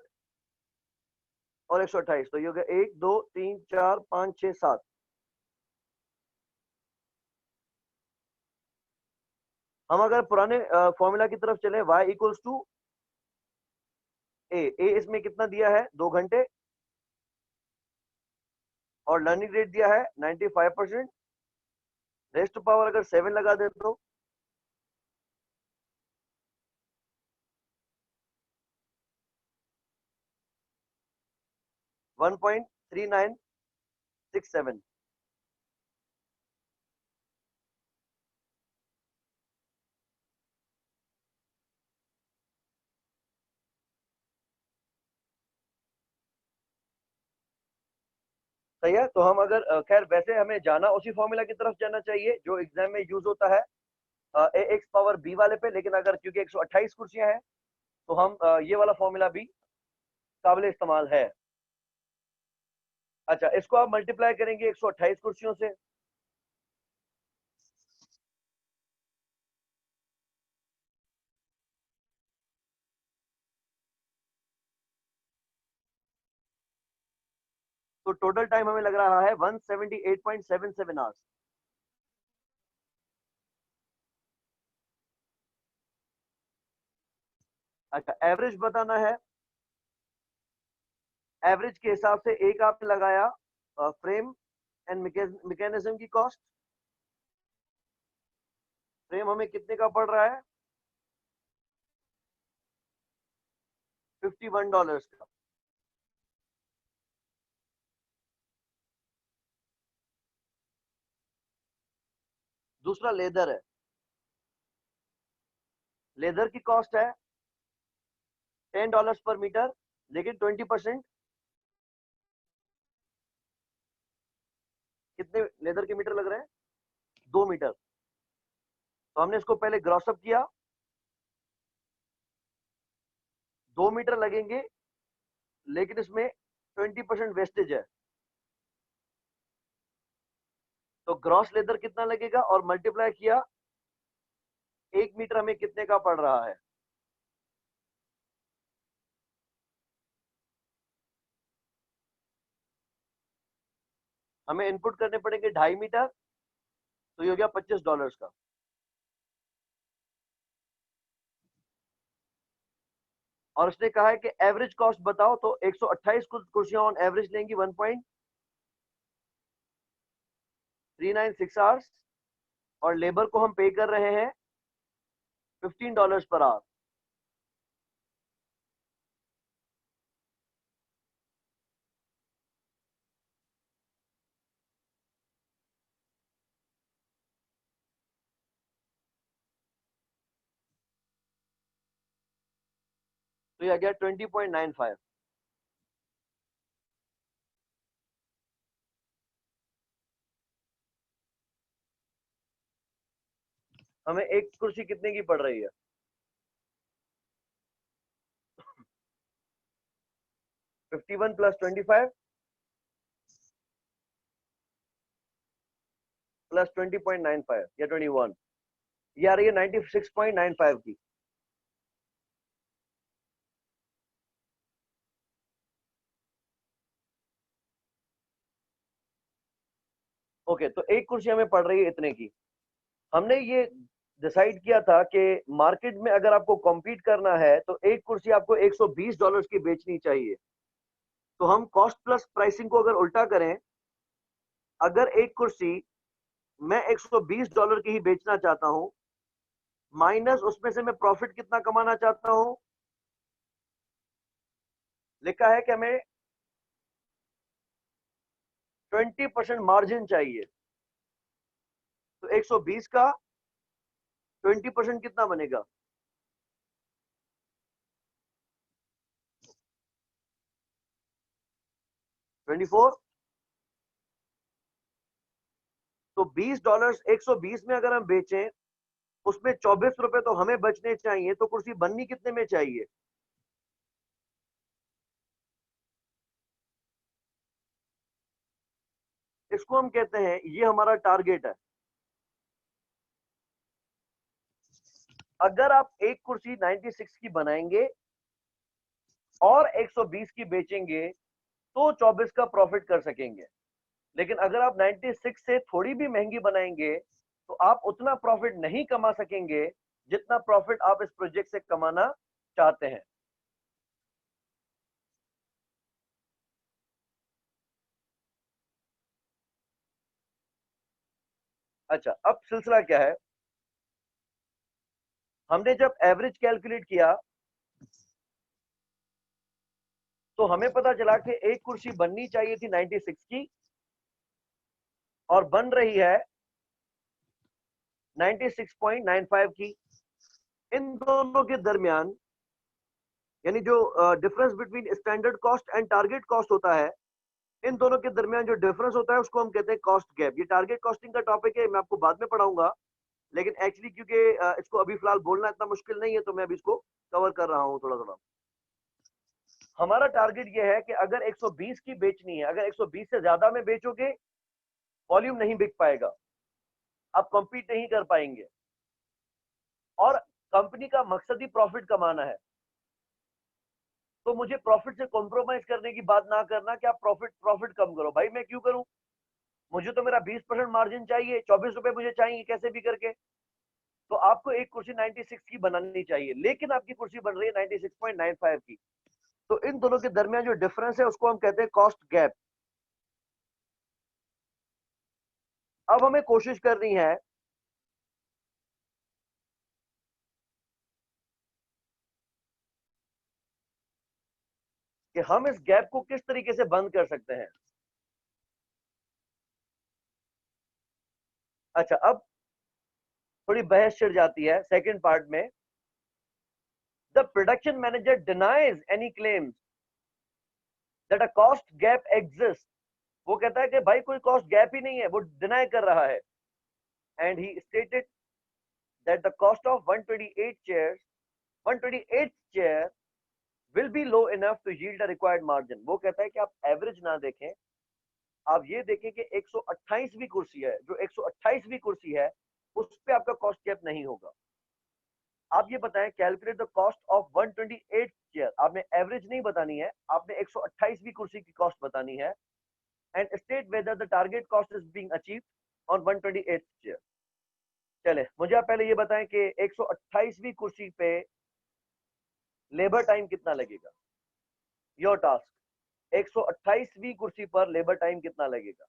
Speaker 1: और 128, तो ये हो गया 1 2 3 4 5 6 7। हम अगर पुराने फॉर्मूला की तरफ चले, y इक्वल्स टू ए इसमें कितना दिया है 2 घंटे, और लर्निंग रेट दिया है 95%, रेस्ट पावर अगर 7 लगा दे तो 1.3967। सही है। तो हम अगर खैर वैसे हमें जाना उसी फॉर्मूला की तरफ जाना चाहिए जो एग्जाम में यूज होता है ए एक्स पावर बी वाले पे, लेकिन अगर क्योंकि 128 कुर्सियां हैं तो हम ये वाला फॉर्मूला भी काबिल इस्तेमाल है। अच्छा, इसको आप मल्टीप्लाई करेंगे 128 कुर्सियों से, तो टोटल टाइम हमें लग रहा है 178.77 आवर्स। अच्छा, एवरेज बताना है। एवरेज के हिसाब से एक आपने लगाया फ्रेम एंड मैकेनिज्म की कॉस्ट। फ्रेम हमें कितने का पड़ रहा है? $51 का। दूसरा लेदर है, लेदर की कॉस्ट है $10 पर मीटर, लेकिन 20% कितने लेदर के मीटर लग रहे हैं? 2 मीटर। तो हमने इसको पहले ग्रॉसअप किया, 2 मीटर लगेंगे, लेकिन इसमें 20% वेस्टेज है, तो ग्रॉस लेदर कितना लगेगा और मल्टीप्लाई किया 1 मीटर हमें कितने का पड़ रहा है? हमें इनपुट करने पड़ेंगे 2.5 मीटर, तो ये हो गया $25 का। और उसने कहा है कि एवरेज कॉस्ट बताओ, तो 128 कुर्सियां ऑन एवरेज लेंगी 1.396 आवर्स, और लेबर को हम पे कर रहे हैं $15 पर आवर। तो ये आ गया 20.95। हमें एक कुर्सी कितने की पड़ रही है? 51 प्लस 25 प्लस 20.95 या 21, ये आ रही है 96.95 की। ओके, तो एक कुर्सी हमें पड़ रही है इतने की। हमने ये डिसाइड किया था कि मार्केट में अगर आपको कॉम्पीट करना है तो एक कुर्सी आपको $120 की बेचनी चाहिए। तो हम कॉस्ट प्लस प्राइसिंग को अगर उल्टा करें, अगर एक कुर्सी मैं $120 की ही बेचना चाहता हूं, माइनस उसमें से मैं प्रॉफिट कितना कमाना चाहता हूं, लिखा है कि हमें 20% मार्जिन चाहिए। तो 120 का 20% कितना बनेगा? 24। तो $20 120 में अगर हम बेचें, उसमें ₹24 तो हमें बचने चाहिए, तो कुर्सी बननी कितने में चाहिए? इसको हम कहते हैं, ये हमारा टारगेट है। अगर आप एक कुर्सी 96 की बनाएंगे और 120 की बेचेंगे तो 24 का प्रॉफिट कर सकेंगे। लेकिन अगर आप 96 से थोड़ी भी महंगी बनाएंगे तो आप उतना प्रॉफिट नहीं कमा सकेंगे जितना प्रॉफिट आप इस प्रोजेक्ट से कमाना चाहते हैं। अच्छा, अब सिलसिला क्या है, हमने जब एवरेज कैलकुलेट किया तो हमें पता चला कि एक कुर्सी बननी चाहिए थी 96 की और बन रही है 96.95 की। इन दोनों के दरमियान, यानी जो difference between standard cost and target cost होता है, इन दोनों के दरमियान जो डिफरेंस होता है उसको हम कहते हैं कॉस्ट गैप। ये टारगेट कॉस्टिंग का टॉपिक है, मैं आपको बाद में पढ़ाऊंगा, लेकिन एक्चुअली क्योंकि इसको अभी फिलहाल बोलना इतना मुश्किल नहीं है तो मैं अभी इसको कवर कर रहा हूं थोड़ा थोड़ा। हमारा टारगेट ये है कि अगर 120 की बेचनी है, अगर 120 से ज्यादा में बेचोगे वॉल्यूम नहीं बिक पाएगा, आप कंपीट नहीं कर पाएंगे, और कंपनी का मकसद ही प्रॉफिट कमाना है। तो मुझे प्रॉफिट से कॉम्प्रोमाइज करने की बात ना करना कि आप प्रॉफिट प्रॉफिट कम करो। भाई मैं क्यों करूं, मुझे तो मेरा 20% मार्जिन चाहिए, 24 रुपए मुझे चाहिए कैसे भी करके। तो आपको एक कुर्सी 96 की बनानी चाहिए, लेकिन आपकी कुर्सी बन रही है 96.95 की। तो इन दोनों के दरमियान जो डिफरेंस है उसको हम कहते हैं कॉस्ट गैप। अब हमें कोशिश करनी है कि हम इस गैप को किस तरीके से बंद कर सकते हैं। अच्छा, अब थोड़ी बहस छिड़ जाती है सेकंड पार्ट में। The production manager denies any claims that a cost gap exist. वो कहता है कि भाई कोई कॉस्ट गैप ही नहीं है, वो डिनाई कर रहा है। And he stated that the cost of 128 chairs 128 chair will be low enough to yield a required margin। वो कहता है कि आप एवरेज ना देखें, आप ये देखें कि 128वीं कुर्सी है, जो 128वीं कुर्सी है उस पे आपका कॉस्ट गैप नहीं होगा। आप ये बताएं, calculate the cost of 128 chair. आपने एवरेज नहीं बतानी है, आपने 128वीं कुर्सी की कॉस्ट बतानी है। And state whether the target cost is being achieved on 128 chair. चले, मुझे आप पहले ये बताएं कि 128वीं कुर्सी पे लेबर टाइम कितना लगेगा। योर टास्क, 128वीं कुर्सी पर लेबर टाइम कितना लगेगा।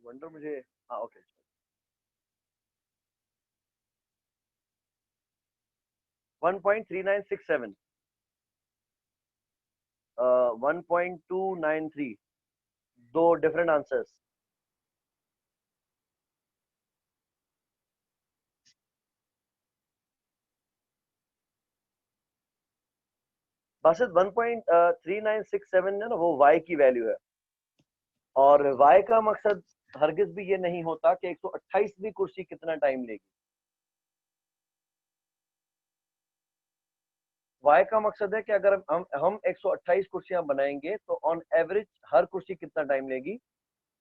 Speaker 1: वंडर मुझे, हाँ ओके, 1.3967, 1.293, दो डिफरेंट आंसर्स। बस 1.3967 है ना, वो y की वैल्यू है। और y का मकसद हरगिज भी ये नहीं होता कि 128वीं कुर्सी कितना टाइम लेगी। y का मकसद है कि अगर हम 128 कुर्सियां बनाएंगे तो ऑन एवरेज हर कुर्सी कितना टाइम लेगी,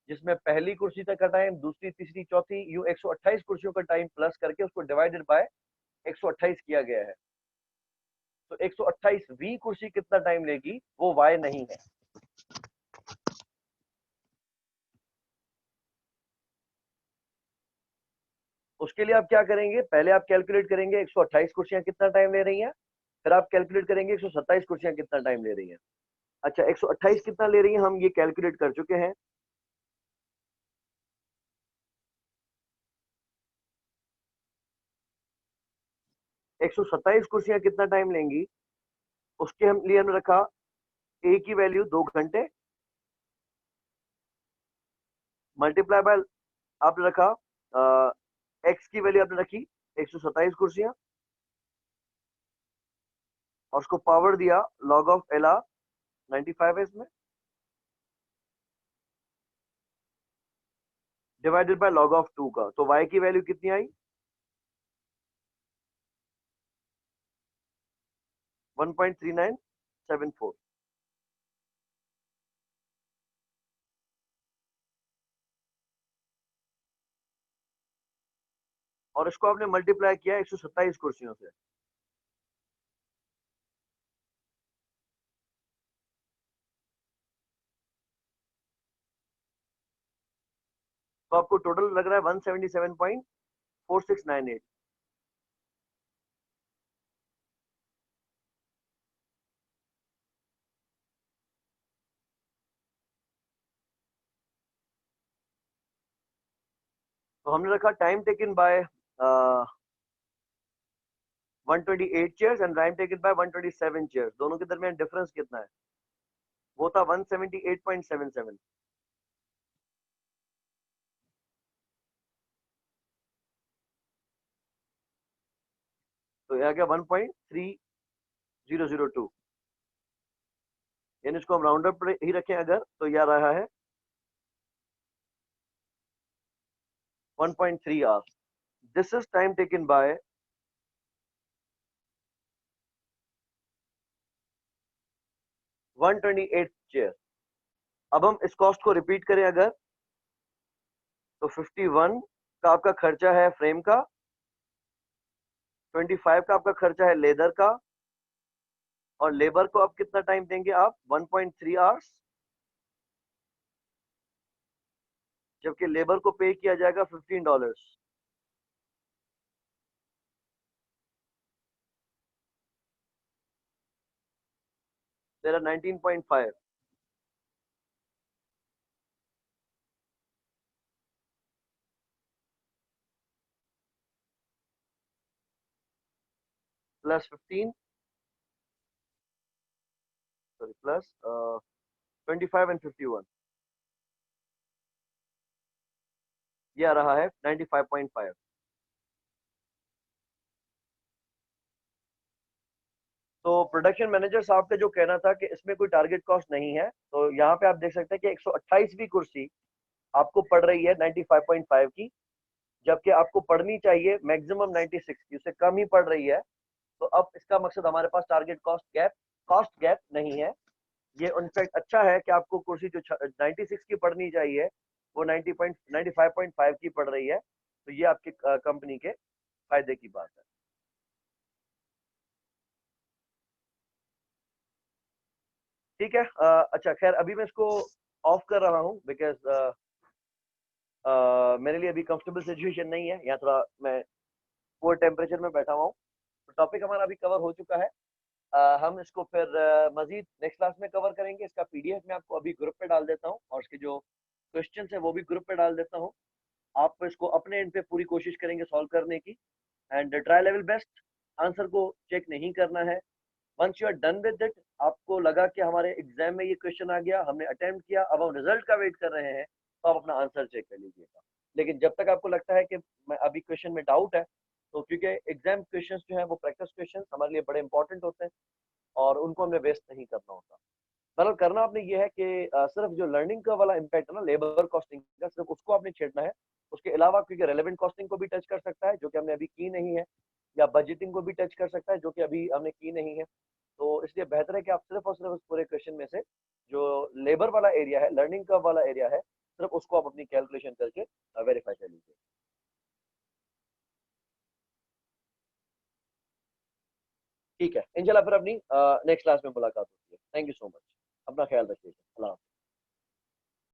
Speaker 1: जिसमें पहली कुर्सी तक का टाइम, दूसरी, तीसरी, चौथी, यूं 128 कुर्सियों का टाइम प्लस करके उसको डिवाइडेड बाय 128 किया गया है। तो 128वीं कुर्सी कितना टाइम लेगी वो y नहीं है। उसके लिए आप क्या करेंगे, पहले आप कैलकुलेट करेंगे 128 कुर्सियां कितना टाइम ले रही हैं, फिर आप कैलकुलेट करेंगे 127 कुर्सियां कितना टाइम ले रही हैं। अच्छा, 128 कितना ले रही हैं हम ये कैलकुलेट कर चुके हैं। 127 कुर्सियां कितना टाइम लेंगी, उसके हम लिए हमने रखा a की वैल्यू 2 घंटे, मल्टीप्लाई बाय आपने रखा x की वैल्यू आपने रखी 127 कुर्सियां, और उसको पावर दिया log ऑफ LR 95 है इसमें, डिवाइडेड बाय log ऑफ 2 का। तो y की वैल्यू कितनी आई, 1.3974। और इसको आपने मल्टीप्लाई किया 127 कुर्सियों से, तो आपको टोटल लग रहा है 177.4698। तो हमने रखा time taken bye 128 chairs and time taken bye 127 chairs, दोनों के दरमियान डिफरेंस कितना है, वो था 178.77। तो यह आ गया 1.3002, यानी इसको हम राउंड अप ही रखें अगर तो यह रहा है 1.3 hours. This is time taken bye 128 chair. अब हम इस कॉस्ट को रिपीट करें अगर, तो 51 का आपका खर्चा है फ्रेम का, 25 का आपका खर्चा है लेदर का, और लेबर को आप कितना टाइम देंगे आप 1.3 आवर्स, जबकि लेबर को पे किया जाएगा $15। तेरा 19.5 प्लस 15, सॉरी प्लस 25 एंड 51, ये आ रहा है 95.5। तो प्रोडक्शन मैनेजर साहब का जो कहना था कि इसमें कोई टारगेट कॉस्ट नहीं है, तो यहाँ पे आप देख सकते हैं कि 128वीं कुर्सी आपको पड़ रही है 95.5 की, जबकि आपको पढ़नी चाहिए मैक्सिमम 96 की, उससे कम ही पड़ रही है। तो अब इसका मकसद हमारे पास टारगेट कॉस्ट गैप नहीं है। ये इनफैक्ट अच्छा है कि आपको कुर्सी जो 96 की पढ़नी चाहिए वो 95.5 की पड़ रही है, तो ये आपकी कंपनी के फायदे की बात है। ठीक है, अच्छा खैर अभी मैं इसको ऑफ कर रहा हूँ बिकॉज मेरे लिए अभी कंफर्टेबल सिचुएशन नहीं है, यहाँ थोड़ा मैं कोल्ड टेम्परेचर में बैठा हुआ हूँ। तो टॉपिक हमारा अभी कवर हो चुका है। हम इसको फिर मजीद नेक्स्ट क्लास में कवर करेंगे। इसका पीडीएफ मैं आपको अभी ग्रुप पे डाल देता हूँ, और इसके जो क्वेश्चंस है वो भी ग्रुप पे डाल देता हूँ। आप इसको अपने एंड पे पूरी कोशिश करेंगे सॉल्व करने की, and try level best, answer को चेक नहीं करना है। Once you are done with it, आपको लगा कि हमारे एग्जाम में ये क्वेश्चन आ गया, हमने अटेम्प्ट किया, अब हम रिजल्ट का वेट कर रहे हैं, तो आप अपना आंसर चेक कर लीजिएगा। लेकिन जब तक आपको लगता है कि मैं अभी क्वेश्चन में डाउट है, तो क्योंकि एग्जाम क्वेश्चंस जो है वो प्रैक्टिस क्वेश्चंस हमारे लिए बड़े इंपॉर्टेंट होते हैं और उनको हमें वेस्ट नहीं करना होता। मतलब करना आपने ये है कि सिर्फ जो लर्निंग का वाला इम्पैक्ट है ना लेबर कॉस्टिंग का, सिर्फ उसको आपने छेड़ना है। उसके अलावा क्योंकि रेलेवेंट कॉस्टिंग को भी टच कर सकता है जो कि हमने अभी की नहीं है, या बजटिंग को भी टच कर सकता है जो कि अभी हमने की नहीं है। तो इसलिए बेहतर है कि आप सिर्फ और सिर्फ उस पूरे क्वेश्चन में से जो लेबर वाला एरिया है, लर्निंग का वाला एरिया है, सिर्फ उसको आप अपनी कैलकुलेशन करके वेरीफाई कर लीजिए। ठीक है, इंशाल्लाह फिर अपनी नेक्स्ट क्लास में मुलाकात होती है। थैंक यू सो मच, अपना ख्याल रखिएगा। अल्लाह हाफ़िज़।